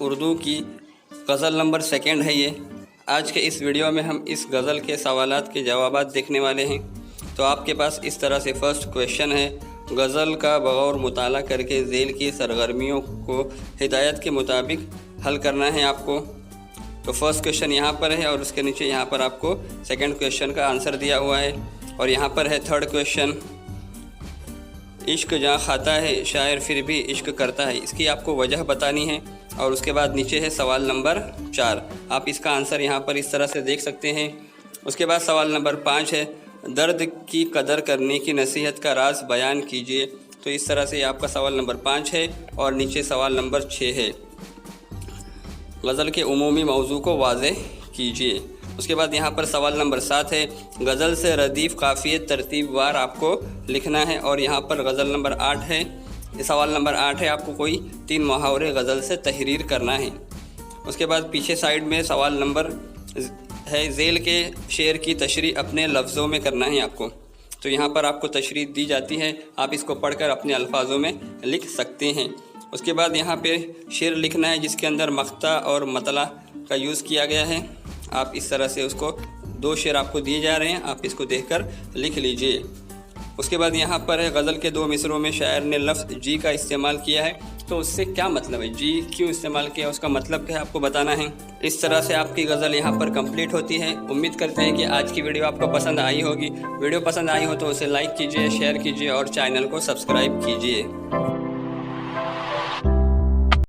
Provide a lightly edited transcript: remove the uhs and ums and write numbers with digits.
اردو کی غزل نمبر 2 ہے یہ۔ آج کے اس ویڈیو میں ہم اس غزل کے سوالات کے جوابات دیکھنے والے ہیں۔ تو آپ کے پاس اس طرح سے فرسٹ کویشچن ہے، غزل کا بغور مطالعہ کر کے ذیل کی سرگرمیوں کو ہدایت کے مطابق حل کرنا ہے آپ کو۔ تو فرسٹ کویشچن یہاں پر ہے اور اس کے نیچے یہاں پر آپ کو سیکنڈ کویشچن کا آنسر دیا ہوا ہے، اور یہاں پر ہے تھرڈ کویشچن، عشق جہاں کھاتا ہے شاعر پھر بھی عشق کرتا ہے، اس کی آپ کو وجہ بتانی ہے۔ اور اس کے بعد نیچے ہے سوال نمبر 4، آپ اس کا آنسر یہاں پر اس طرح سے دیکھ سکتے ہیں۔ اس کے بعد سوال نمبر 5 ہے، درد کی قدر کرنے کی نصیحت کا راز بیان کیجیے۔ تو اس طرح سے آپ کا سوال نمبر 5 ہے، اور نیچے سوال نمبر 6 ہے، غزل کے عمومی موضوع کو واضح کیجیے۔ اس کے بعد یہاں پر سوال نمبر 7 ہے، غزل سے ردیف قافیے ترتیب وار آپ کو لکھنا ہے، اور یہاں پر غزل نمبر 8 ہے، سوال نمبر 8 ہے، آپ کو کوئی 3 محاورے غزل سے تحریر کرنا ہے۔ اس کے بعد پیچھے سائیڈ میں سوال نمبر ہے، ذیل کے شعر کی تشریح اپنے لفظوں میں کرنا ہے آپ کو۔ تو یہاں پر آپ کو تشریح دی جاتی ہے، آپ اس کو پڑھ کر اپنے الفاظوں میں لکھ سکتے ہیں۔ اس کے بعد یہاں پہ شعر لکھنا ہے جس کے اندر مقطع اور مطلع کا یوز کیا گیا ہے۔ آپ اس طرح سے اس کو 2 شعر آپ کو دیے جا رہے ہیں، آپ اس کو دیکھ کر لکھ لیجئے۔ اس کے بعد یہاں پر ہے، غزل کے 2 مصروں میں شاعر نے لفظ جی کا استعمال کیا ہے، تو اس سے کیا مطلب ہے، جی کیوں استعمال کیا، اس کا مطلب کیا ہے آپ کو بتانا ہے۔ اس طرح سے آپ کی غزل یہاں پر کمپلیٹ ہوتی ہے۔ امید کرتے ہیں کہ آج کی ویڈیو آپ کو پسند آئی ہوگی۔ ویڈیو پسند آئی ہو تو اسے لائک کیجئے، شیئر کیجئے اور چینل کو سبسکرائب کیجئے۔